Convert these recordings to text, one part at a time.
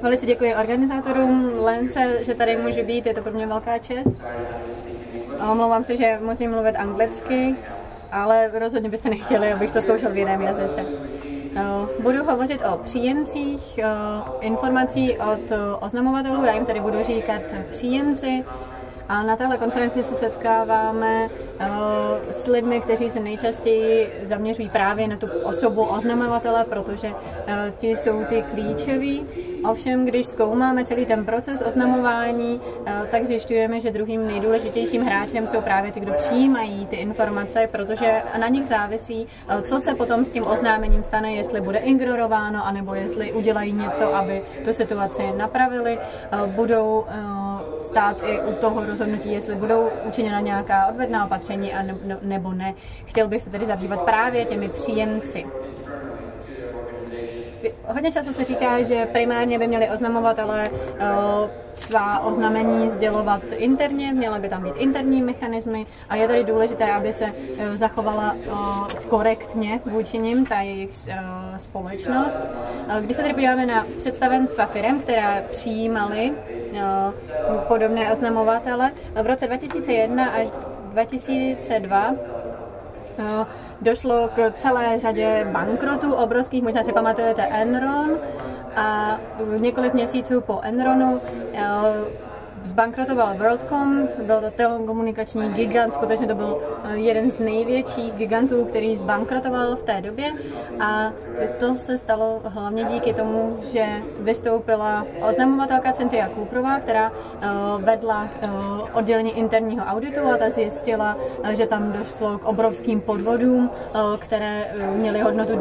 Velice děkuji organizátorům Lence, že tady můžu být, je to pro mě velká čest. Omlouvám se, že musím mluvit anglicky, ale rozhodně byste nechtěli, abych to zkoušel v jiném jazyce. Budu hovořit o příjemcích informací od oznamovatelů, já jim tady budu říkat příjemci. A na téhle konferenci se setkáváme s lidmi, kteří se nejčastěji zaměřují právě na tu osobu oznamovatele, protože ti jsou ty klíčoví. Ovšem, když zkoumáme celý ten proces oznamování, tak zjišťujeme, že druhým nejdůležitějším hráčem jsou právě ty, kdo přijímají ty informace, protože na nich závisí, co se potom s tím oznámením stane, jestli bude ignorováno, anebo jestli udělají něco, aby tu situaci napravili. Budou stát i u toho rozhodnutí, jestli budou učiněna nějaká odvetná opatření a nebo ne. Chtěl bych se tedy zabývat právě těmi příjemci. Hodně často se říká, že primárně by měli oznamovatelé svá oznámení sdělovat interně, měly by tam být interní mechanismy a je tady důležité, aby se zachovala korektně vůči nim ta jejich společnost. Když se tedy podíváme na představenstva firem, které přijímaly podobné oznamovatele, v roce 2001 až 2002 došlo k celé řadě bankrotů obrovských, možná si pamatujete Enron, a několik měsíců po Enronu zbankrotoval WorldCom, byl to telekomunikační gigant, skutečně to byl jeden z největších gigantů, který zbankrotoval v té době a to se stalo hlavně díky tomu, že vystoupila oznamovatelka Cynthia Cooperová, která vedla oddělení interního auditu a ta zjistila, že tam došlo k obrovským podvodům, které měly hodnotu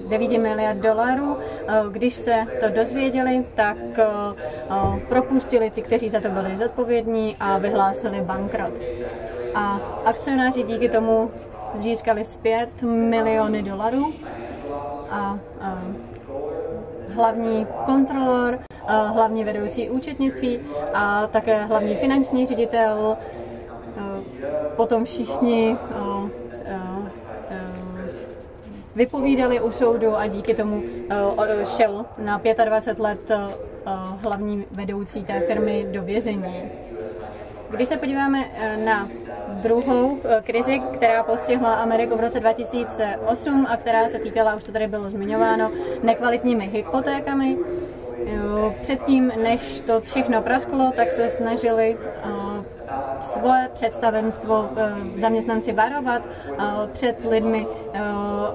9 miliard dolarů. Když se to dozvěděli, tak propustili ty, kteří za to byli zodpovědní a vyhlásili bankrot. A akcionáři díky tomu získali zpět miliony dolarů a hlavní kontrolor, hlavní vedoucí účetnictví a také hlavní finanční ředitel, potom všichni vypovídali u soudu a díky tomu šel na 25 let hlavní vedoucí té firmy do vězení. Když se podíváme na druhou krizi, která postihla Ameriku v roce 2008 a která se týkala, už to tady bylo zmiňováno, nekvalitními hypotékami. Předtím, než to všechno prasklo, tak se snažili svoje představenstvo zaměstnanci varovat před lidmi,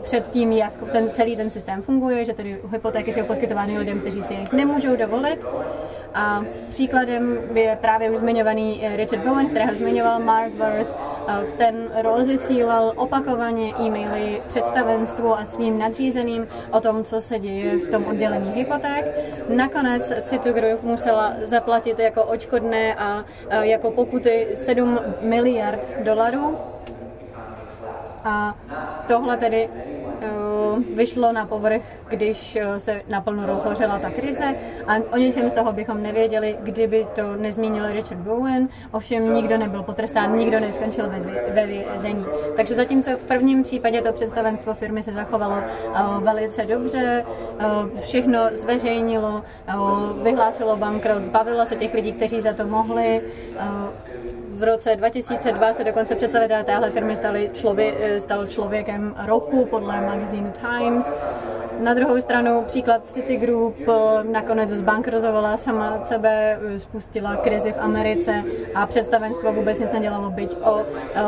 před tím, jak celý ten systém funguje, že tedy hypotéky jsou poskytovány lidem, kteří si je nemůžou dovolit. A příkladem je právě už zmiňovaný Richard Bowen, kterého zmiňoval Mark Worth. Ten rozesílal opakovaně e-maily představenstvu a svým nadřízeným o tom, co se děje v tom oddělení hypoték. Nakonec Citigroup musela zaplatit jako odškodné a jako pokuty 7 miliard dolarů. A tohle tedy vyšlo na povrch, když se naplno rozhořela ta krize a o něčem z toho bychom nevěděli, kdyby to nezmínil Richard Bowen, ovšem nikdo nebyl potrestán, nikdo neskončil ve vězení. Takže zatímco v prvním případě to představenstvo firmy se zachovalo velice dobře, všechno zveřejnilo, vyhlásilo bankrot, zbavilo se těch lidí, kteří za to mohli. V roce 2002 se dokonce představitelé téhle firmy stal člověkem roku podle magazínu Times. Na druhou stranu příklad Citigroup nakonec zbankrotovala sama od sebe, spustila krizi v Americe a představenstvo vůbec nic nedělalo, byť o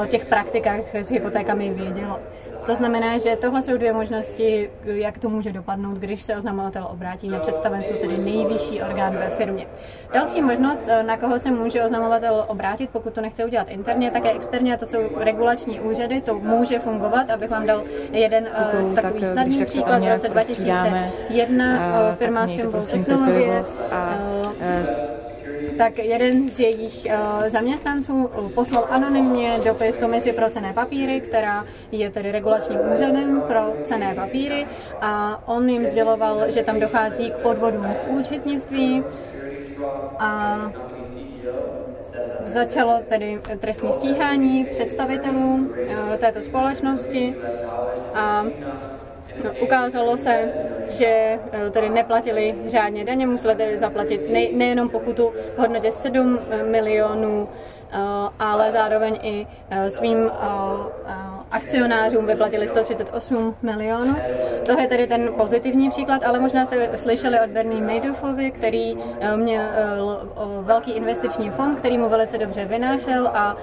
těch praktikách s hypotékami vědělo. To znamená, že tohle jsou dvě možnosti, jak to může dopadnout, když se oznamovatel obrátí na představenstvo, tedy nejvyšší orgán ve firmě. Další možnost, na koho se může oznamovatel obrátit, pokud to nechce udělat interně, také externě, to jsou regulační úřady, to může fungovat, abych vám dal jeden takový snadný příklad. V roce 2001 firma Symbol Technologie, tak jeden z jejich zaměstnanců poslal anonymně dopis Komisi pro cenné papíry, která je tedy regulačním úřadem pro cenné papíry, a on jim sděloval, že tam dochází k podvodům v účetnictví a začalo tedy trestní stíhání představitelů této společnosti a ukázalo se, že tedy neplatili řádně daně, museli tedy zaplatit nejenom pokutu v hodnotě 7 milionů, ale zároveň i svým akcionářům vyplatili 138 milionů. To je tedy ten pozitivní příklad, ale možná jste slyšeli od Bernie Madoffovi, který měl velký investiční fond, který mu velice dobře vynášel a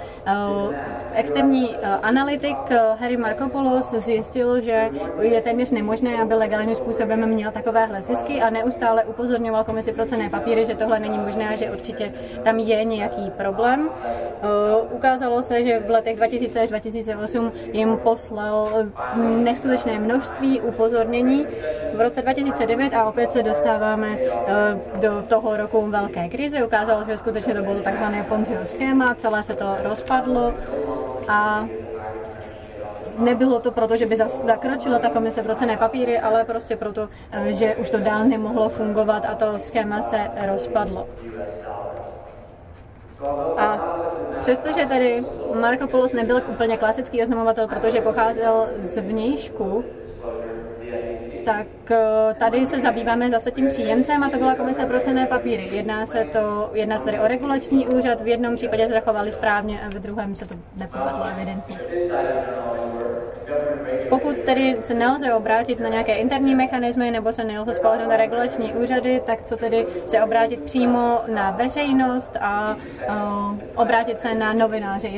externí analytik Harry Markopolos zjistil, že je téměř nemožné, aby legálním způsobem měl takovéhle zisky a neustále upozorňoval Komisi pro cenné papíry, že tohle není možné a že určitě tam je nějaký problém. Ukázalo se, že v letech 2000 až 2008 jim poslal neskutečné množství upozornění. V roce 2009 a opět se dostáváme do toho roku velké krize. Ukázalo se, že skutečně to bylo takzvané Ponziho schéma, celé se to rozpadlo a nebylo to proto, že by zakročila ta Komise pro cenné papíry, ale prostě proto, že už to dál nemohlo fungovat a to schéma se rozpadlo. A přestože tady Markopolos nebyl úplně klasický oznamovatel, protože pocházel z vnějšku, tak tady se zabýváme zase tím příjemcem a to byla Komise pro cenné papíry. Jedná se tady o regulační úřad, v jednom případě se zachovali správně a v druhém se to nepovedlo evidentně. Pokud tedy se nelze obrátit na nějaké interní mechanismy nebo se nelze spolehnout na regulační úřady, tak co tedy se obrátit přímo na veřejnost a obrátit se na novináře.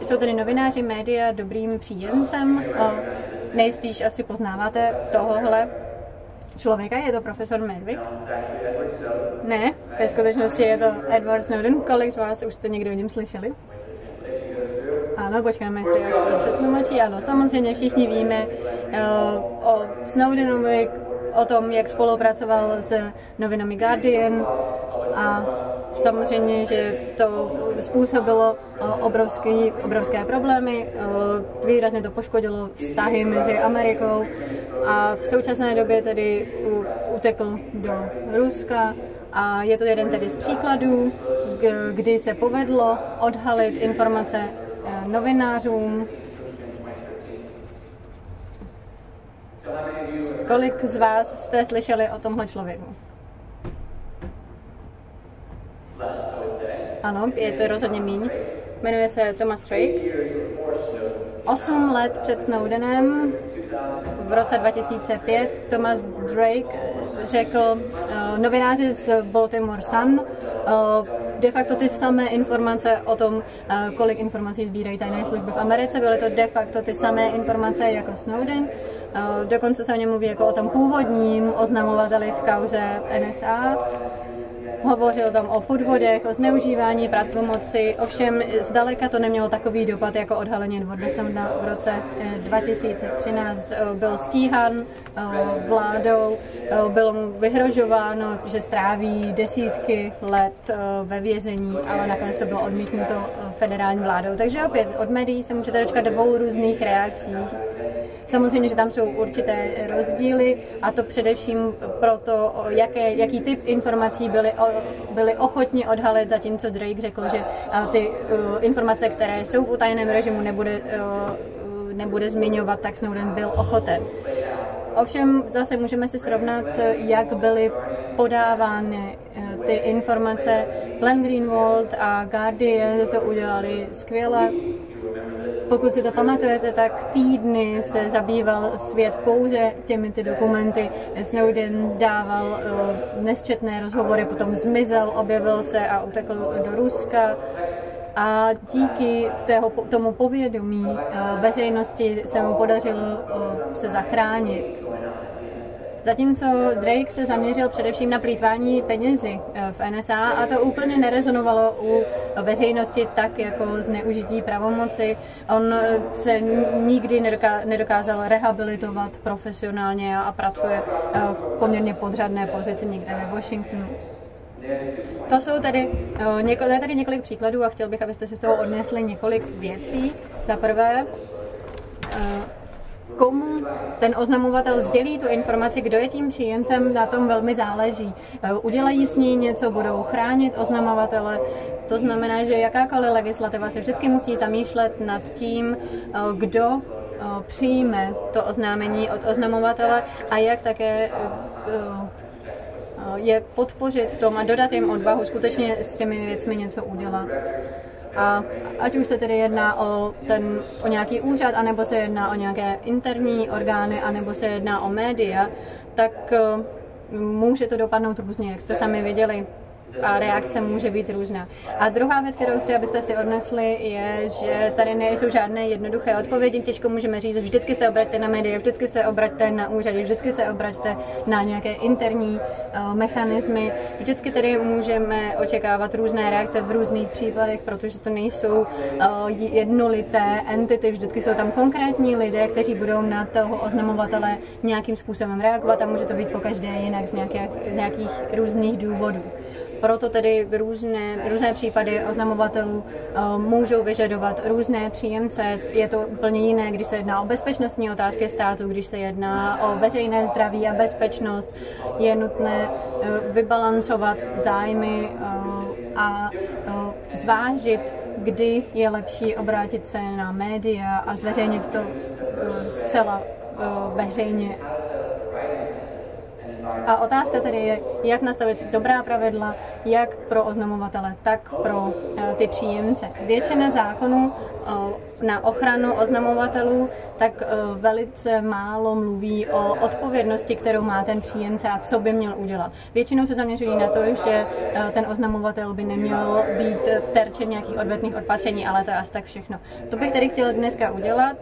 Jsou tedy novináři, média dobrým příjemcem? Nejspíš asi poznáváte tohohle člověka, je to profesor Medwick? Ne, ve skutečnosti je to Edward Snowden. Kolik z vás už jste někdo o něm slyšeli? Ano, počkáme si, až se to přetlumočí. Ano, samozřejmě všichni víme o Snowdenovi, o tom, jak spolupracoval s novinami Guardian a samozřejmě, že to způsobilo obrovské problémy, výrazně to poškodilo vztahy mezi Amerikou a v současné době tedy utekl do Ruska a je to jeden tedy z příkladů, kdy se povedlo odhalit informace novinářům. Kolik z vás jste slyšeli o tomhle člověku? Ano, je to rozhodně míň. Jmenuje se Thomas Drake. 8 let před Snowdenem, v roce 2005, Thomas Drake řekl novináři z Baltimore Sun de facto ty samé informace o tom, kolik informací sbírají tajné služby v Americe. Byly to de facto ty samé informace jako Snowden. Dokonce se o něm mluví jako o tom původním oznamovateli v kauze NSA. Hovořil tam o podvodech, o zneužívání pravomoci, ovšem zdaleka to nemělo takový dopad jako odhalení Edwarda Snowdena v roce 2013. Byl stíhan vládou, bylo mu vyhrožováno, že stráví desítky let ve vězení, ale nakonec to bylo odmítnuto federální vládou. Takže opět od médií se můžete dočkat 2 různých reakcí. Samozřejmě, že tam jsou určité rozdíly a to především proto, jaký typ informací byli ochotni odhalit, zatímco Drake řekl, že ty informace, které jsou v utajeném režimu, nebude zmiňovat, tak Snowden byl ochoten. Ovšem zase můžeme si srovnat, jak byly podávány ty informace. Glenn Greenwald a Guardian to udělali skvěle. Pokud si to pamatujete, tak týdny se zabýval svět pouze těmi dokumenty. Snowden dával nesčetné rozhovory, potom zmizel, objevil se a utekl do Ruska. A díky tomu povědomí veřejnosti se mu podařilo se zachránit. Zatímco Drake se zaměřil především na plýtvání penězi v NSA a to úplně nerezonovalo u veřejnosti tak jako zneužití pravomoci. On se nikdy nedokázal rehabilitovat profesionálně a pracuje v poměrně podřadné pozici někde ve Washingtonu. To jsou tady několik příkladů a chtěl bych, abyste si z toho odnesli několik věcí. Za prvé, komu ten oznamovatel sdělí tu informaci, kdo je tím příjemcem, na tom velmi záleží. Udělají s ní něco, budou chránit oznamovatele. To znamená, že jakákoliv legislativa se vždycky musí zamýšlet nad tím, kdo přijme to oznámení od oznamovatele a jak také je podpořit v tom a dodat jim odvahu skutečně s těmi věcmi něco udělat. A ať už se tedy jedná o nějaký úřad, anebo se jedná o nějaké interní orgány, anebo se jedná o média, tak může to dopadnout různě, jak jste sami viděli. A reakce může být různá. A druhá věc, kterou chci, abyste si odnesli, je, že tady nejsou žádné jednoduché odpovědi. Těžko můžeme říct, vždycky se obraťte na média, vždycky se obraťte na úřady, vždycky se obraťte na nějaké interní mechanismy. Vždycky tedy můžeme očekávat různé reakce v různých případech, protože to nejsou jednolité entity, vždycky jsou tam konkrétní lidé, kteří budou na toho oznamovatele nějakým způsobem reagovat a může to být pokaždé jinak z nějakých různých důvodů. Proto tedy různé případy oznamovatelů můžou vyžadovat různé příjemce. Je to úplně jiné, když se jedná o bezpečnostní otázky státu, když se jedná o veřejné zdraví a bezpečnost. Je nutné vybalancovat zájmy a zvážit, kdy je lepší obrátit se na média a zveřejnit to zcela veřejně. A otázka tedy je, jak nastavit dobrá pravidla, jak pro oznamovatele, tak pro ty příjemce. Většina zákonů na ochranu oznamovatelů tak velice málo mluví o odpovědnosti, kterou má ten příjemce a co by měl udělat. Většinou se zaměřují na to, že ten oznamovatel by neměl být terčem nějakých odvetných opatření, ale to je asi tak všechno. To bych tedy chtěla dneska udělat.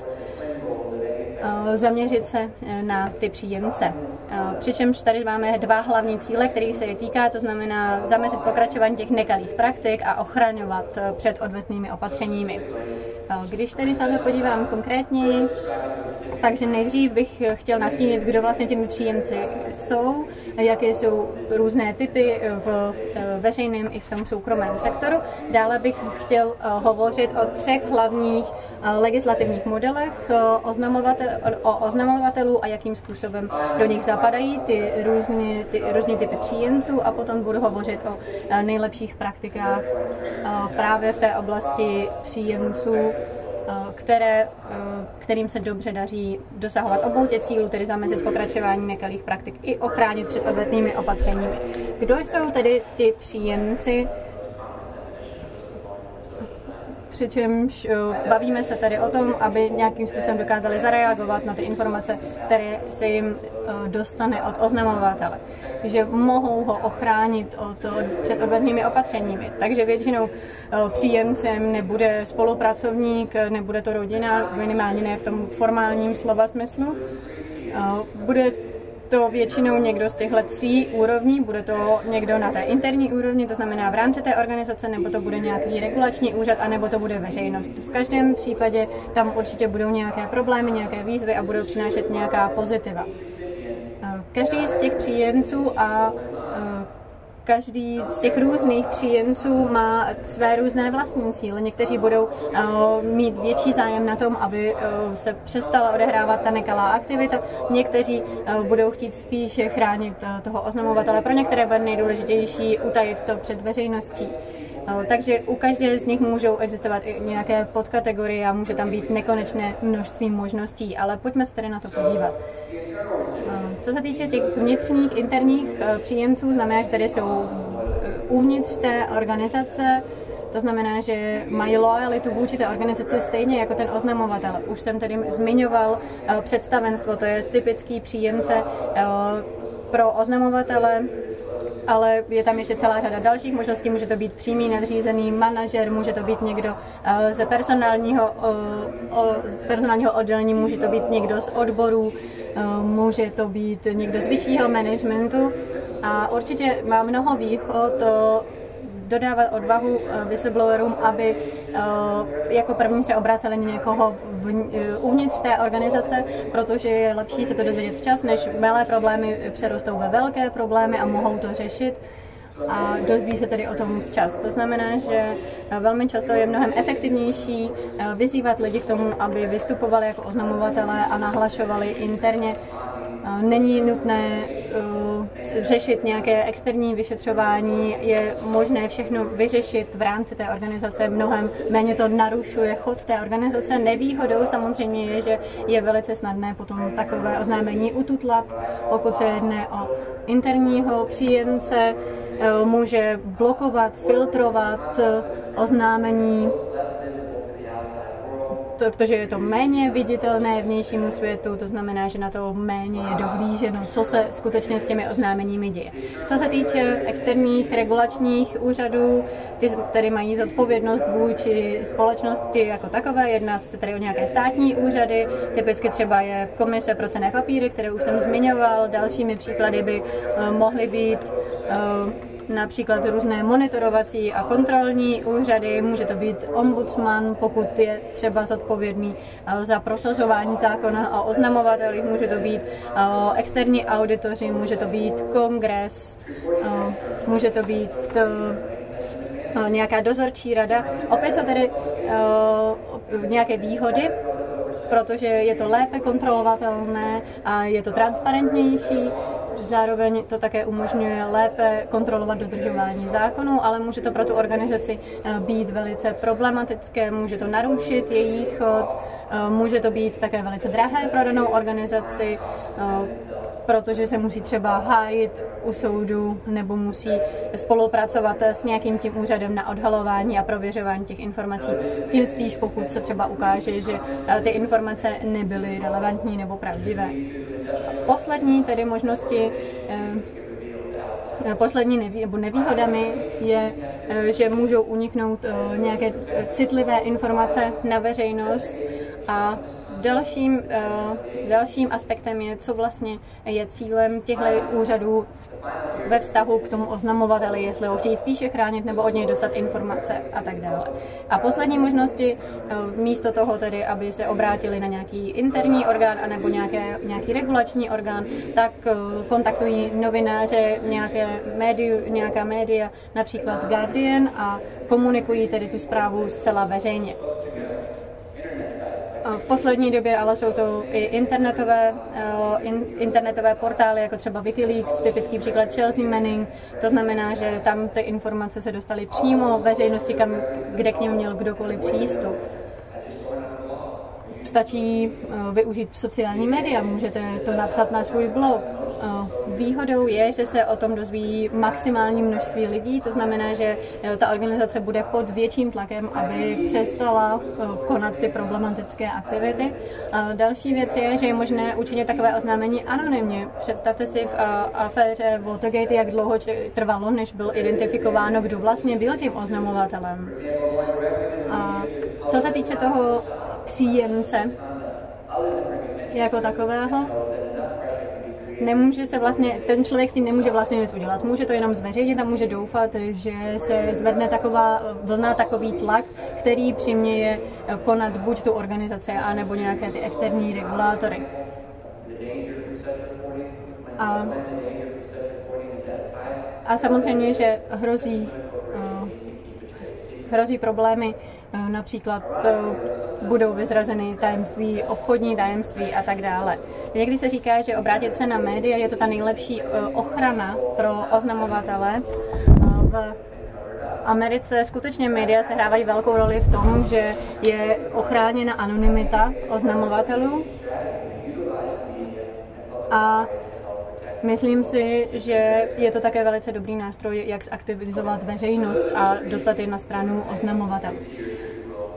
Zaměřit se na ty příjemce. Přičemž tady máme dva hlavní cíle, kterých se je týká, to znamená zamezit pokračování těch nekalých praktik a ochraňovat před odvetnými opatřeními. Když tedy se podívám konkrétněji, takže nejdřív bych chtěl nastínit, kdo vlastně těmi příjemci jsou, jaké jsou různé typy v veřejném i v tom soukromém sektoru. Dále bych chtěl hovořit o 3 hlavních legislativních modelech o oznamovatelů a jakým způsobem do nich zapadají ty různé typy příjemců a potom budu hovořit o nejlepších praktikách právě v té oblasti příjemců, kterým se dobře daří dosahovat obou těch cílů, tedy zamezit pokračování nekalých praktik i ochránit před odvetnými opatřeními. Kdo jsou tedy ti příjemci? Přičemž bavíme se tady o tom, aby nějakým způsobem dokázali zareagovat na ty informace, které se jim dostane od oznamovatele. Že mohou ho ochránit před odvetnými opatřeními. Takže většinou příjemcem nebude spolupracovník, nebude to rodina, minimálně ne v tom formálním slova smyslu. Bude to většinou někdo z těchto 3 úrovní, bude to někdo na té interní úrovni, to znamená v rámci té organizace, nebo to bude nějaký regulační úřad, anebo to bude veřejnost. V každém případě tam určitě budou nějaké problémy, nějaké výzvy a budou přinášet nějaká pozitiva. Každý z těch příjemců a každý z těch různých příjemců má své různé vlastní cíle. Někteří budou mít větší zájem na tom, aby se přestala odehrávat ta nekalá aktivita. Někteří budou chtít spíše chránit toho oznamovatele. Pro některé bude nejdůležitější utajit to před veřejností. Takže u každé z nich můžou existovat i nějaké podkategorie a může tam být nekonečné množství možností, ale pojďme se tedy na to podívat. Co se týče těch vnitřních, interních příjemců, znamená, že tady jsou uvnitř té organizace, to znamená, že mají loajalitu vůči té organizaci stejně jako ten oznamovatel. Už jsem tady zmiňoval představenstvo, to je typický příjemce pro oznamovatele, ale je tam ještě celá řada dalších možností. Může to být přímý nadřízený manažer, může to být někdo z personálního oddělení, může to být někdo z odborů, může to být někdo z vyššího managementu a určitě má mnoho výhod dodávat odvahu whistleblowerům, aby jako první se obraceli na někoho uvnitř té organizace, protože je lepší se to dozvědět včas, než malé problémy přerostou ve velké problémy a mohou to řešit. a dozví se tedy o tom včas. To znamená, že velmi často je mnohem efektivnější vyzývat lidi k tomu, aby vystupovali jako oznamovatelé a nahlašovali interně. Není nutné řešit nějaké externí vyšetřování, je možné všechno vyřešit v rámci té organizace, mnohem méně to narušuje chod té organizace. Nevýhodou samozřejmě je, že je velice snadné potom takové oznámení ututlat, pokud se jedná o interního příjemce, může blokovat, filtrovat oznámení, protože je to méně viditelné vnějšímu světu, to znamená, že na to méně je dohlíženo, co se skutečně s těmi oznámeními děje. Co se týče externích regulačních úřadů, ty tedy mají zodpovědnost vůči společnosti jako takové, jedná se tedy o nějaké státní úřady, typicky třeba je Komise pro cenné papíry, které už jsem zmiňoval, dalšími příklady by mohly být například různé monitorovací a kontrolní úřady, může to být ombudsman, pokud je třeba zodpovědný za prosazování zákona o oznamovatelích, může to být externí auditoři, může to být kongres, může to být nějaká dozorčí rada. Opět jsou tedy nějaké výhody, protože je to lépe kontrolovatelné a je to transparentnější. Zároveň to také umožňuje lépe kontrolovat dodržování zákonů, ale může to pro tu organizaci být velice problematické, může to narušit jejich chod, může to být také velice drahé pro danou organizaci, protože se musí třeba hájit u soudu nebo musí spolupracovat s nějakým tím úřadem na odhalování a prověřování těch informací. Tím spíš, pokud se třeba ukáže, že ty informace nebyly relevantní nebo pravdivé. Poslední tedy možnosti, nevýhodami je, že můžou uniknout nějaké citlivé informace na veřejnost a dalším aspektem je, co vlastně je cílem těchto úřadů ve vztahu k tomu oznamovateli, jestli ho chtějí spíše chránit nebo od něj dostat informace a tak dále. A poslední možnosti, místo toho tedy, aby se obrátili na nějaký interní orgán anebo nějaký regulační orgán, tak kontaktují novináře, nějaká média, například Guardian, a komunikují tedy tu zprávu zcela veřejně. V poslední době ale jsou to i internetové portály, jako třeba Wikileaks, typický příklad Chelsea Manning. To znamená, že tam ty informace se dostaly přímo veřejnosti, kde k nim měl kdokoliv přístup. Stačí využít sociální média, můžete to napsat na svůj blog. Výhodou je, že se o tom dozví maximální množství lidí, to znamená, že ta organizace bude pod větším tlakem, aby přestala konat ty problematické aktivity. Další věc je, že je možné učinit takové oznámení anonymně. Představte si v aféře Watergate, jak dlouho trvalo, než bylo identifikováno, kdo vlastně byl tím oznamovatelem. A co se týče toho příjemce jako takového, ten člověk s tím nemůže vlastně nic udělat. Může to jenom zveřejnit a může doufat, že se zvedne taková vlna, takový tlak, který přiměje konat buď tu organizaci, anebo nějaké ty externí regulátory. A samozřejmě, že hrozí problémy, například budou vyzrazeny tajemství, obchodní tajemství a tak dále. Někdy se říká, že obrátit se na média je to ta nejlepší ochrana pro oznamovatele. V Americe skutečně média sehrávají velkou roli v tom, že je ochráněna anonymita oznamovatelů a myslím si, že je to také velice dobrý nástroj, jak zaktivizovat veřejnost a dostat je na stranu oznamovatelů.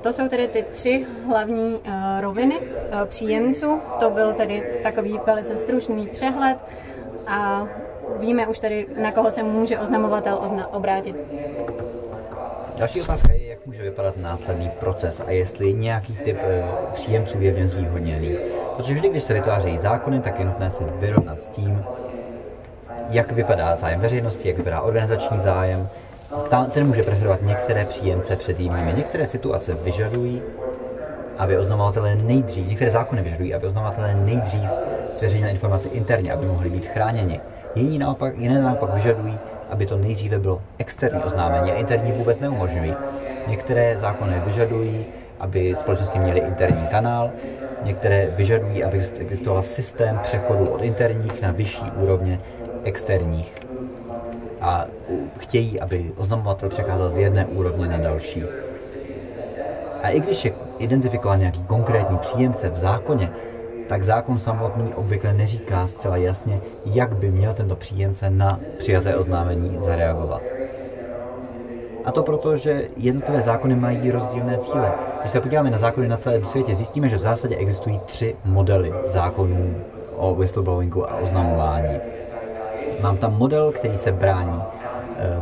To jsou tedy ty 3 hlavní roviny příjemců. To byl tedy takový velice stručný přehled a víme už tedy, na koho se může oznamovatel obrátit. Další otázka je, jak může vypadat následný proces a jestli nějaký typ příjemců je v něm zvýhodněný. Protože vždy, když se vytvářejí zákony, tak je nutné se vyrovnat s tím, jak vypadá zájem veřejnosti, jak vypadá organizační zájem. Ten může preferovat některé příjemce před jinými. Některé situace vyžadují, aby oznamovatelé některé zákony vyžadují, aby oznamovatelé nejdřív zveřejnili informace interně, aby mohli být chráněni. Jiné naopak vyžadují, aby to nejdříve bylo externí oznámení a interní vůbec neumožňují. Některé zákony vyžadují, aby společnosti měly interní kanál, některé vyžadují, aby existoval systém přechodu od interních na vyšší úrovně externích. A chtějí, aby oznamovatel přecházel z jedné úrovně na další. A i když je identifikován nějaký konkrétní příjemce v zákoně, tak zákon samotný obvykle neříká zcela jasně, jak by měl tento příjemce na přijaté oznámení zareagovat. A to proto, že jednotlivé zákony mají rozdílné cíle. Když se podíváme na zákony na celém světě, zjistíme, že v zásadě existují 3 modely zákonů o whistleblowingu a oznamování. Mám tam model, který se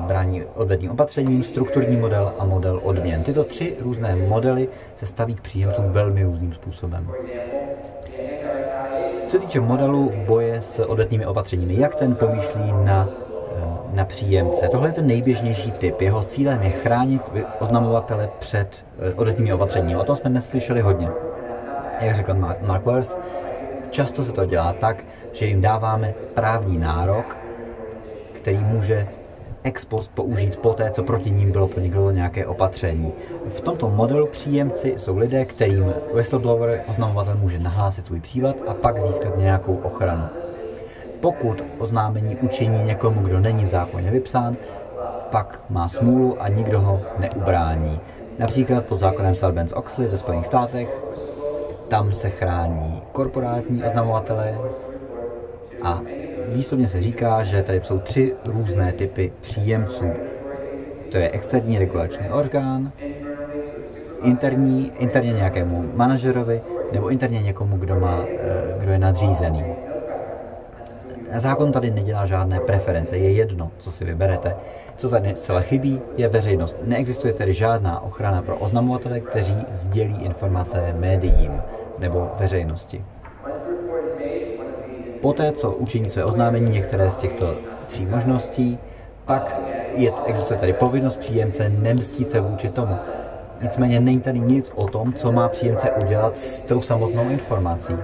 brání odvetným opatřením, strukturní model a model odměn. Tyto 3 různé modely se staví k příjemcům velmi různým způsobem. Co se týče modelu boje s odvetnými opatřeními, jak ten pomýšlí na příjemce? Tohle je ten nejběžnější typ. Jeho cílem je chránit oznamovatele před odvetnými opatřeními. O tom jsme dnes slyšeli hodně. Jak řekl Mark Worth, často se to dělá tak, že jim dáváme právní nárok, který může ex post použít poté, co proti ním bylo podniknuto nějaké opatření. V tomto modelu příjemci jsou lidé, kterým whistleblower, oznamovatel, může nahlásit svůj případ a pak získat nějakou ochranu. Pokud oznámení učiní někomu, kdo není v zákoně vypsán, pak má smůlu a nikdo ho neubrání. Například pod zákonem Sarbanes-Oxley ve Spojených státech, tam se chrání korporátní oznamovatele a výslovně se říká, že tady jsou 3 různé typy příjemců. To je externí regulační orgán, interně nějakému manažerovi nebo interně někomu, kdo je nadřízený. Zákon tady nedělá žádné preference, je jedno, co si vyberete. Co tady celé chybí, je veřejnost. Neexistuje tedy žádná ochrana pro oznamovatele, kteří sdělí informace médiím nebo veřejnosti. Poté, co učiní své oznámení některé z těchto 3 možností, pak existuje tady povinnost příjemce nemstít se vůči tomu. Nicméně není tady nic o tom, co má příjemce udělat s tou samotnou informací.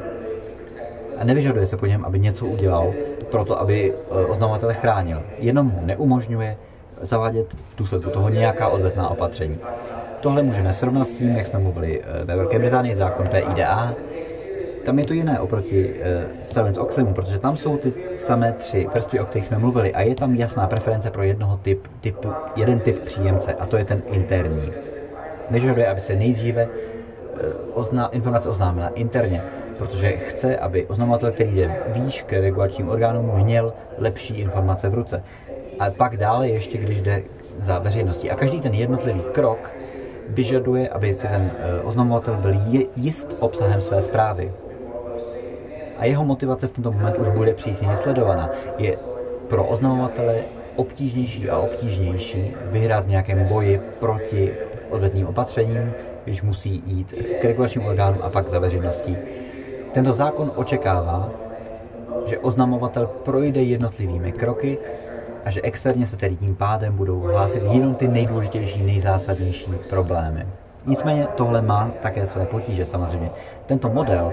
A nevyžaduje se po něm, aby něco udělal, proto aby oznamovatele chránil. Jenom mu neumožňuje zavádět v důsledku toho nějaká odvetná opatření. Tohle můžeme srovnat s tím, jak jsme mluvili ve Velké Británii, zákon PIDA. Tam je to jiné oproti Sarbanes-Oxleymu, protože tam jsou ty samé 3 vrstvy, o kterých jsme mluvili, a je tam jasná preference pro jeden typ příjemce, a to je ten interní. Vyžaduje, aby se nejdříve informace oznámila interně, protože chce, aby oznamovatel, který jde výš k regulačním orgánům, měl lepší informace v ruce. A pak dále ještě, když jde za veřejností. A každý ten jednotlivý krok vyžaduje, aby si ten oznamovatel byl jist obsahem své zprávy. A jeho motivace v tomto momentu už bude přísně sledovaná. Je pro oznamovatele obtížnější a obtížnější vyhrát v nějakém boji proti odvetným opatřením, když musí jít k regulačním orgánům a pak za veřejností. Tento zákon očekává, že oznamovatel projde jednotlivými kroky a že externě se tedy tím pádem budou hlásit jenom ty nejdůležitější, nejzásadnější problémy. Nicméně tohle má také své potíže samozřejmě. Tento model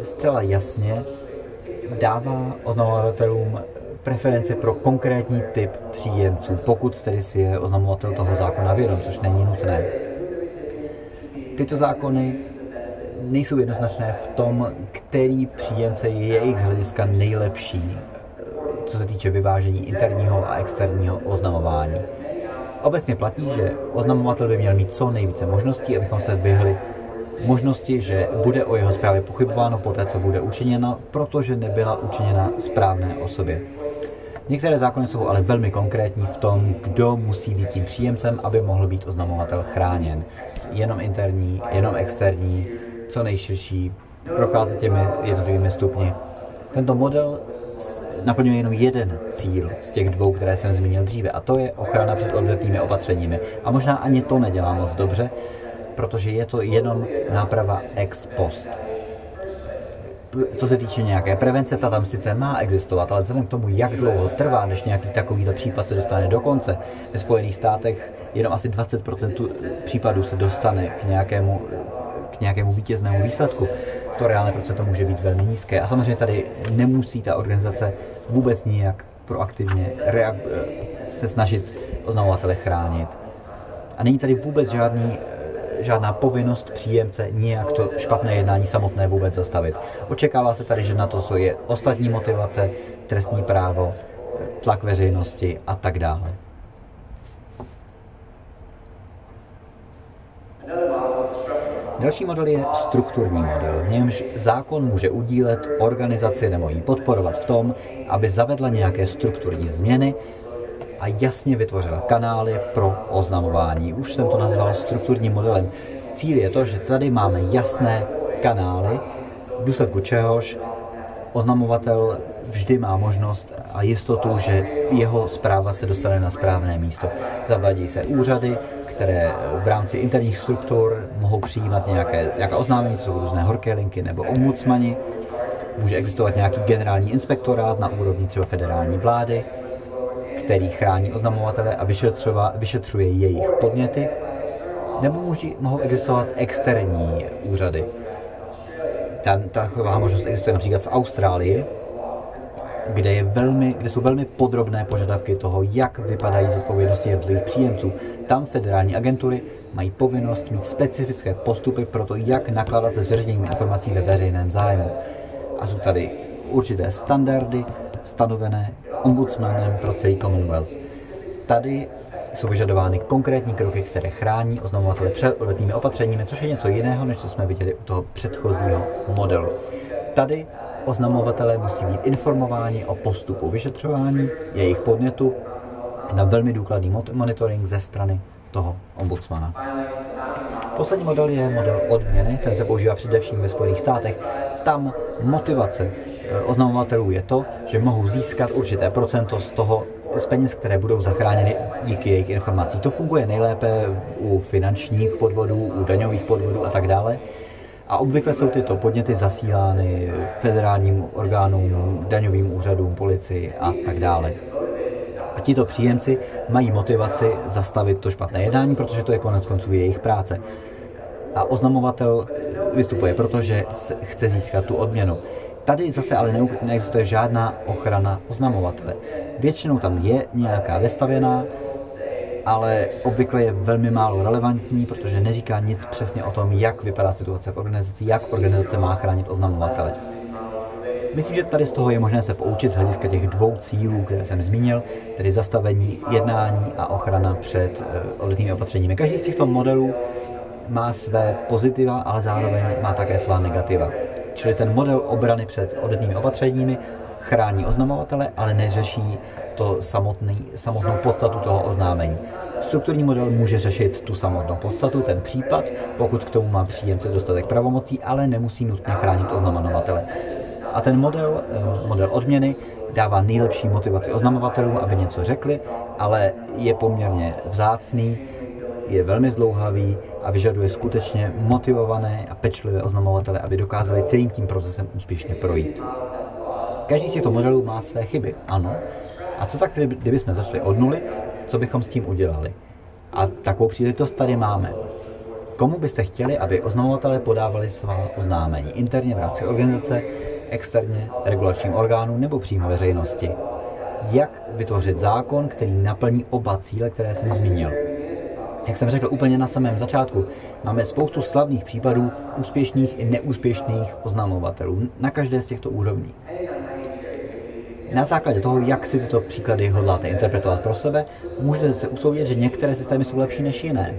zcela jasně dává oznamovatelům preferenci pro konkrétní typ příjemců, pokud tedy si je oznamovatel toho zákona vědom, což není nutné. Tyto zákony nejsou jednoznačné v tom, který příjemce je jejich z hlediska nejlepší, co se týče vyvážení interního a externího oznamování. Obecně platí, že oznamovatel by měl mít co nejvíce možností, abychom se vyhli možnosti, že bude o jeho zprávě pochybováno poté, co bude učiněno, protože nebyla učiněna správné osobě. Některé zákony jsou ale velmi konkrétní v tom, kdo musí být tím příjemcem, aby mohl být oznamovatel chráněn. Jenom interní, jenom externí, co nejširší, procházet těmi jednotlivými stupni. Tento model naplňuje jenom jeden cíl z těch 2, které jsem zmínil dříve, a to je ochrana před odvetnými opatřeními. A možná ani to nedělá moc dobře, protože je to jenom náprava ex post. Co se týče nějaké prevence, ta tam sice má existovat, ale vzhledem k tomu, jak dlouho trvá, než nějaký takovýto případ se dostane do konce, ve Spojených státech jenom asi 20% případů se dostane k nějakému vítěznému výsledku. To reálné procento může být velmi nízké. A samozřejmě tady nemusí ta organizace vůbec nijak proaktivně se snažit oznamovatele chránit. A není tady vůbec žádná povinnost příjemce nějak to špatné jednání samotné vůbec zastavit. Očekává se tady, že na to je ostatní motivace, trestní právo, tlak veřejnosti a tak dále. Další model je strukturní model, v němž zákon může udílet organizaci nebo ji podporovat v tom, aby zavedla nějaké strukturní změny a jasně vytvořila kanály pro oznamování. Už jsem to nazval strukturním modelem. Cíl je to, že tady máme jasné kanály, v důsledku čehož oznamovatel vždy má možnost a jistotu, že jeho zpráva se dostane na správné místo. Zavádí se úřady, které v rámci interních struktur mohou přijímat nějaká oznámení, co jsou různé horké linky nebo ombudsmani. Může existovat nějaký generální inspektorát na úrovni třeba federální vlády, který chrání oznamovatele a vyšetřuje jejich podněty, nebo mohou existovat externí úřady. Taková možnost existuje například v Austrálii, kde jsou velmi podrobné požadavky toho, jak vypadají zodpovědnosti jednotlivých příjemců. Tam federální agentury mají povinnost mít specifické postupy pro to, jak nakládat se zveřejněním informací ve veřejném zájmu. A jsou tady určité standardy stanovené ombudsmanem pro celý Commonwealth. Tady jsou vyžadovány konkrétní kroky, které chrání oznamovatele před odvetnými opatřeními, což je něco jiného, než co jsme viděli u toho předchozího modelu. Tady oznamovatelé musí být informováni o postupu vyšetřování, jejich podnětu, na velmi důkladný monitoring ze strany toho ombudsmana. Poslední model je model odměny, ten se používá především ve Spojených státech. Tam motivace oznamovatelů je to, že mohou získat určité procento z peněz, které budou zachráněny díky jejich informací. To funguje nejlépe u finančních podvodů, u daňových podvodů a tak dále. A obvykle jsou tyto podněty zasílány federálním orgánům, daňovým úřadům, policii a tak dále. A tito příjemci mají motivaci zastavit to špatné jednání, protože to je koneckonců jejich práce. A oznamovatel vystupuje, protože chce získat tu odměnu. Tady zase ale neexistuje žádná ochrana oznamovatele. Většinou tam je nějaká vestavěná, ale obvykle je velmi málo relevantní, protože neříká nic přesně o tom, jak vypadá situace v organizaci, jak organizace má chránit oznamovatele. Myslím, že tady z toho je možné se poučit z hlediska těch dvou cílů, které jsem zmínil, tedy zastavení jednání a ochrana před odvetnými opatřeními. Každý z těchto modelů má své pozitiva, ale zároveň má také svá negativa. Čili ten model obrany před odvetnými opatřeními chrání oznamovatele, ale neřeší samotnou podstatu toho oznámení. Strukturní model může řešit tu samotnou podstatu, ten případ, pokud k tomu má příjemce dostatek pravomocí, ale nemusí nutně chránit oznamovatele. A ten model odměny dává nejlepší motivaci oznamovatelům, aby něco řekli, ale je poměrně vzácný, je velmi zdlouhavý a vyžaduje skutečně motivované a pečlivé oznamovatele, aby dokázali celým tím procesem úspěšně projít. Každý z těchto modelů má své chyby, ano. A co tak, kdybychom začali od nuly, co bychom s tím udělali? A takovou příležitost tady máme. Komu byste chtěli, aby oznamovatelé podávali svá oznámení interně v rámci organizace, externě regulačním orgánům nebo přímo veřejnosti? Jak vytvořit zákon, který naplní oba cíle, které jsem zmínil? Jak jsem řekl úplně na samém začátku, máme spoustu slavných případů úspěšných i neúspěšných oznamovatelů na každé z těchto úrovní. Na základě toho, jak si tyto příklady hodláte interpretovat pro sebe, můžete se usoudit, že některé systémy jsou lepší než jiné.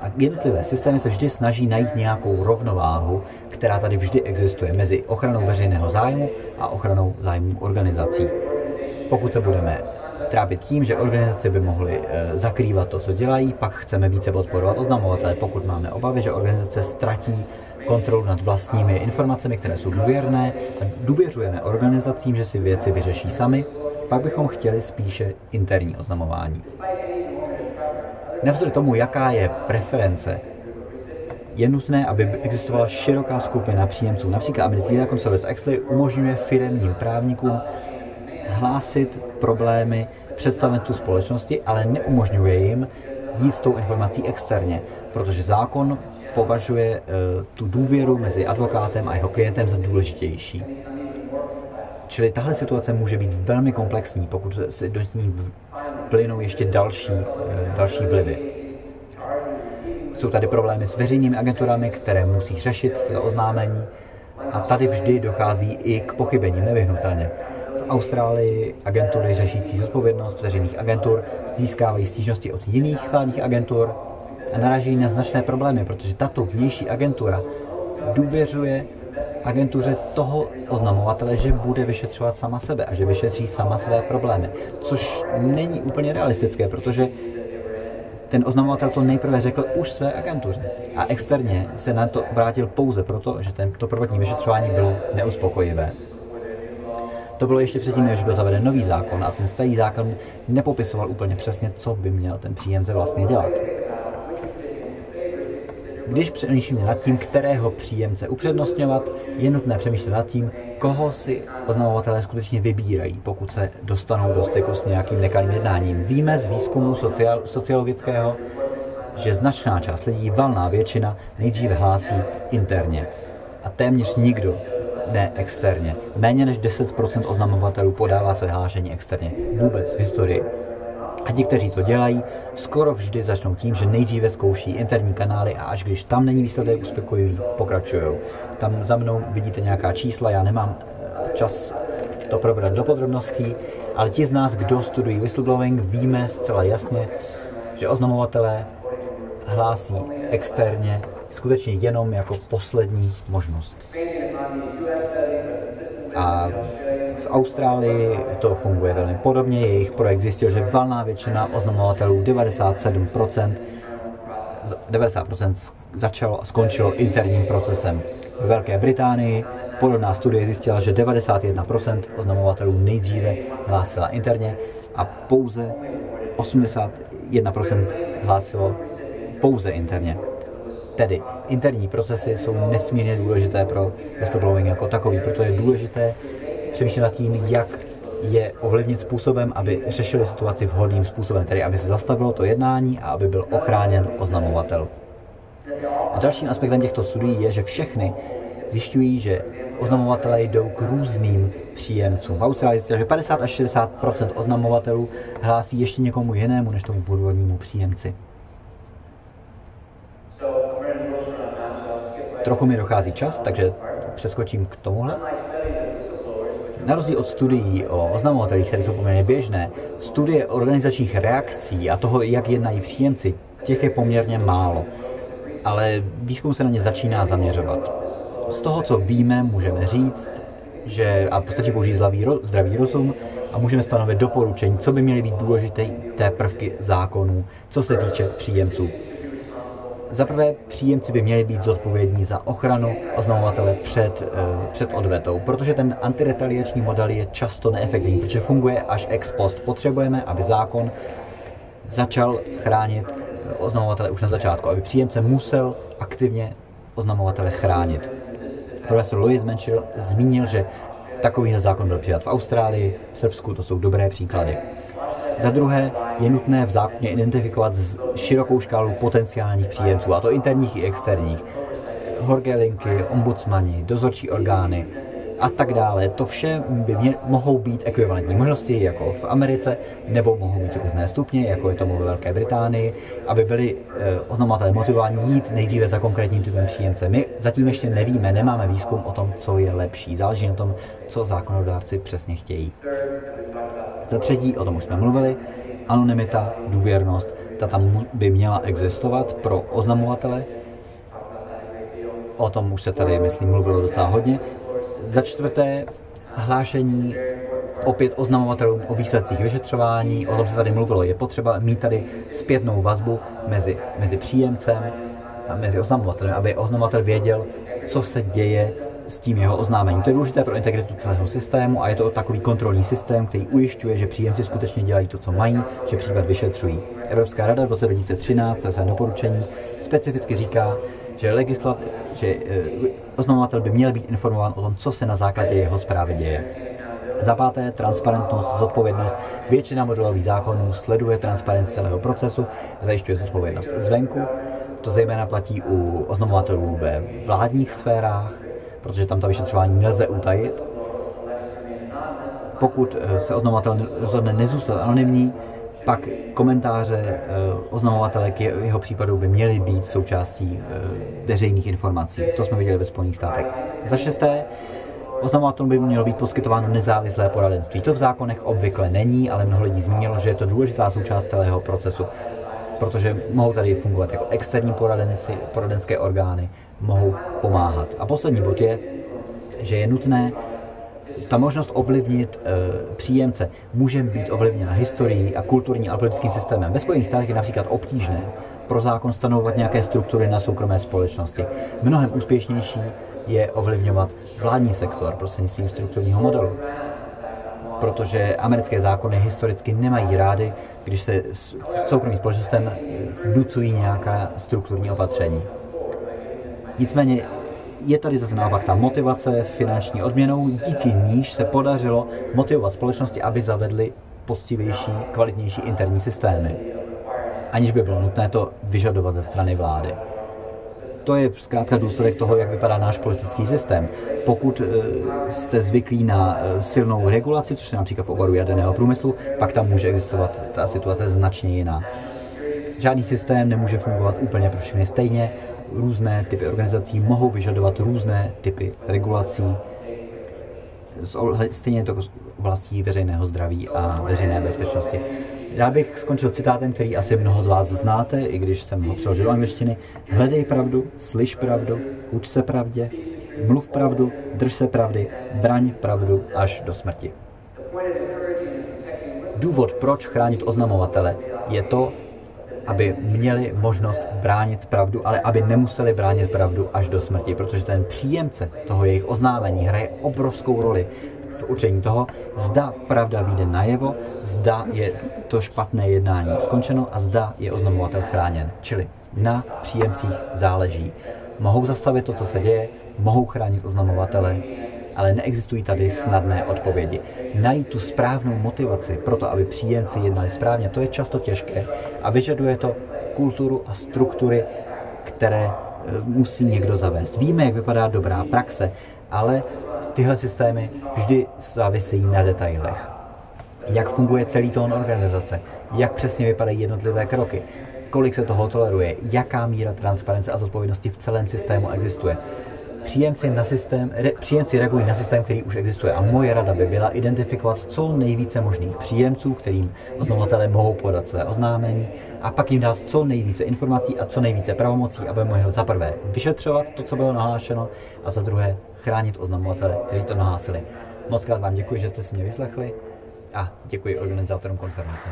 A jednotlivé systémy se vždy snaží najít nějakou rovnováhu, která tady vždy existuje mezi ochranou veřejného zájmu a ochranou zájmů organizací. Pokud se budeme trápit tím, že organizace by mohly zakrývat to, co dělají, pak chceme více podporovat oznamovatele. Pokud máme obavy, že organizace ztratí kontrolu nad vlastními informacemi, které jsou důvěrné, a důvěřujeme organizacím, že si věci vyřeší sami, pak bychom chtěli spíše interní oznamování. Navzdory tomu, jaká je preference, je nutné, aby existovala široká skupina příjemců. Například americký zákon Sarbanes-Oxley umožňuje firemním právníkům hlásit problémy představenstvu společnosti, ale neumožňuje jim jít s tou informací externě, protože zákon považuje tu důvěru mezi advokátem a jeho klientem za důležitější. Čili tahle situace může být velmi komplexní, pokud se do ní plynou ještě další vlivy. Jsou tady problémy s veřejnými agenturami, které musí řešit tyto oznámení a tady vždy dochází i k pochybením nevyhnutelně. V Austrálii agentury řešící zodpovědnost veřejných agentur získávají stížnosti od jiných vládních agentur a narážejí na značné problémy, protože tato vnější agentura důvěřuje agentuře toho oznamovatele, že bude vyšetřovat sama sebe a že vyšetří sama své problémy, což není úplně realistické, protože ten oznamovatel to nejprve řekl už své agentuře a externě se na to obrátil pouze proto, že to prvotní vyšetřování bylo neuspokojivé. To bylo ještě předtím, než byl zaveden nový zákon a ten starý zákon nepopisoval úplně přesně, co by měl ten příjemce vlastně dělat. Když přemýšlíme nad tím, kterého příjemce upřednostňovat, je nutné přemýšlet nad tím, koho si oznamovatelé skutečně vybírají, pokud se dostanou do styku s nějakým nekalým jednáním. Víme z výzkumu sociologického, že značná část lidí, valná většina, nejdříve hlásí interně. A téměř nikdo ne externě. Méně než 10% oznamovatelů podává své hlášení externě. Vůbec v historii. A ti, kteří to dělají, skoro vždy začnou tím, že nejdříve zkouší interní kanály a až když tam není výsledek uspokojivý, pokračují. Tam za mnou vidíte nějaká čísla, já nemám čas to probrat do podrobností, ale ti z nás, kdo studují whistleblowing, víme zcela jasně, že oznamovatelé hlásí externě skutečně jenom jako poslední možnost. A v Austrálii to funguje velmi podobně. Jejich projekt zjistil, že valná většina oznamovatelů, 90% začalo a skončilo interním procesem. V Velké Británii podobná studie zjistila, že 91% oznamovatelů nejdříve hlásila interně a pouze 81% hlásilo pouze interně. Tedy interní procesy jsou nesmírně důležité pro whistleblowing jako takový, proto je důležité přemýšlet nad tím, jak je ovlivnit způsobem, aby řešili situaci vhodným způsobem, tedy aby se zastavilo to jednání a aby byl ochráněn oznamovatel. A dalším aspektem těchto studií je, že všechny zjišťují, že oznamovatelé jdou k různým příjemcům. V Austrálii zjistili, že 50 až 60% oznamovatelů hlásí ještě někomu jinému než tomu původnímu příjemci. Trochu mi dochází čas, takže přeskočím k tomuhle. Na rozdíl od studií o oznamovatelích, které jsou poměrně běžné, studie organizačních reakcí a toho, jak jednají příjemci, těch je poměrně málo. Ale výzkum se na ně začíná zaměřovat. Z toho, co víme, můžeme říct, že a postačí použít zdravý rozum a můžeme stanovit doporučení, co by měly být důležité té prvky zákonů, co se týče příjemců. Za prvé, příjemci by měli být zodpovědní za ochranu oznamovatele před odvetou, protože ten antiretaliační model je často neefektivní, protože funguje až ex post. Potřebujeme, aby zákon začal chránit oznamovatele už na začátku, aby příjemce musel aktivně oznamovatele chránit. Profesor Louis Menschel zmínil, že takovýhle zákon byl přijat v Austrálii, v Srbsku, to jsou dobré příklady. Za druhé, je nutné v zákoně identifikovat širokou škálu potenciálních příjemců, a to interních i externích. Horké linky, ombudsmani, dozorčí orgány a tak dále. To vše mohou být ekvivalentní možnosti, jako v Americe, nebo mohou být různé stupně, jako je tomu ve Velké Británii, aby byli oznamovatelé motivováni jít nejdříve za konkrétním typem příjemce. My zatím ještě nevíme, nemáme výzkum o tom, co je lepší. Záleží na tom, co zákonodárci přesně chtějí. Za třetí, o tom už jsme mluvili, anonymita, důvěrnost, ta tam by měla existovat pro oznamovatele. O tom už se tady, myslím, mluvilo docela hodně. Za čtvrté, hlášení opět oznamovatelům o výsledcích vyšetřování, o tom se tady mluvilo. Je potřeba mít tady zpětnou vazbu mezi příjemcem a mezi oznamovatelem, aby oznamovatel věděl, co se děje s tím jeho oznámením. To je důležité pro integritu celého systému a je to takový kontrolní systém, který ujišťuje, že příjemci skutečně dělají to, co mají, že případ vyšetřují. Evropská rada v roce 2013 ve svém doporučení specificky říká, že oznamovatel by měl být informován o tom, co se na základě jeho zprávy děje. Za páté, transparentnost, zodpovědnost. Většina modelových zákonů sleduje transparentnost celého procesu a zajišťuje zodpovědnost zvenku. To zejména platí u oznamovatelů ve vládních sférách, protože tam ta vyšetřování nelze utajit. Pokud se oznamovatel rozhodne nezůstat anonymní, pak komentáře oznamovatele k jeho případu by měly být součástí veřejných informací. To jsme viděli ve Spojených státech. Za šesté, oznamovatelům by mělo být poskytováno nezávislé poradenství. To v zákonech obvykle není, ale mnoho lidí zmínilo, že je to důležitá součást celého procesu, protože mohou tady fungovat jako externí poradenské orgány, mohou pomáhat. A poslední bod je, že je nutné, ta možnost ovlivnit příjemce může být ovlivněna historií a kulturní a politickým systémem. Ve Spojených státech je například obtížné pro zákon stanovovat nějaké struktury na soukromé společnosti. Mnohem úspěšnější je ovlivňovat vládní sektor prostřednictvím strukturního modelu. Protože americké zákony historicky nemají rády, když se soukromým společnostem vnucují nějaká strukturní opatření. Nicméně je tady zase naopak ta motivace finanční odměnou, díky níž se podařilo motivovat společnosti, aby zavedly poctivější, kvalitnější interní systémy, aniž by bylo nutné to vyžadovat ze strany vlády. To je zkrátka důsledek toho, jak vypadá náš politický systém. Pokud jste zvyklí na silnou regulaci, což je například v oboru jaderného průmyslu, pak tam může existovat ta situace značně jiná. Žádný systém nemůže fungovat úplně pro všechny stejně. Různé typy organizací mohou vyžadovat různé typy regulací. Stejně je to oblastí veřejného zdraví a veřejné bezpečnosti. Já bych skončil citátem, který asi mnoho z vás znáte, i když jsem ho přeložil do angličtiny. Hledej pravdu, slyš pravdu, uč se pravdě, mluv pravdu, drž se pravdy, braň pravdu až do smrti. Důvod, proč chránit oznamovatele, je to, aby měli možnost bránit pravdu, ale aby nemuseli bránit pravdu až do smrti, protože ten příjemce toho jejich oznámení hraje obrovskou roli v určení toho, zda pravda vyjde najevo, zda je to špatné jednání skončeno a zda je oznamovatel chráněn. Čili na příjemcích záleží. Mohou zastavit to, co se děje, mohou chránit oznamovatele, ale neexistují tady snadné odpovědi. Najít tu správnou motivaci pro to, aby příjemci jednali správně, to je často těžké a vyžaduje to kulturu a struktury, které musí někdo zavést. Víme, jak vypadá dobrá praxe, ale tyhle systémy vždy závisejí na detailech. Jak funguje celý tón organizace, jak přesně vypadají jednotlivé kroky, kolik se toho toleruje, jaká míra transparence a zodpovědnosti v celém systému existuje. Příjemci reagují na systém, který už existuje a moje rada by byla identifikovat co nejvíce možných příjemců, kterým oznamovatelé mohou podat své oznámení a pak jim dát co nejvíce informací a co nejvíce pravomocí, aby mohli za prvé vyšetřovat to, co bylo nahlášeno a za druhé chránit oznamovatele, kteří to nahlásili. Mockrát vám děkuji, že jste si mě vyslechli a děkuji organizátorům konference.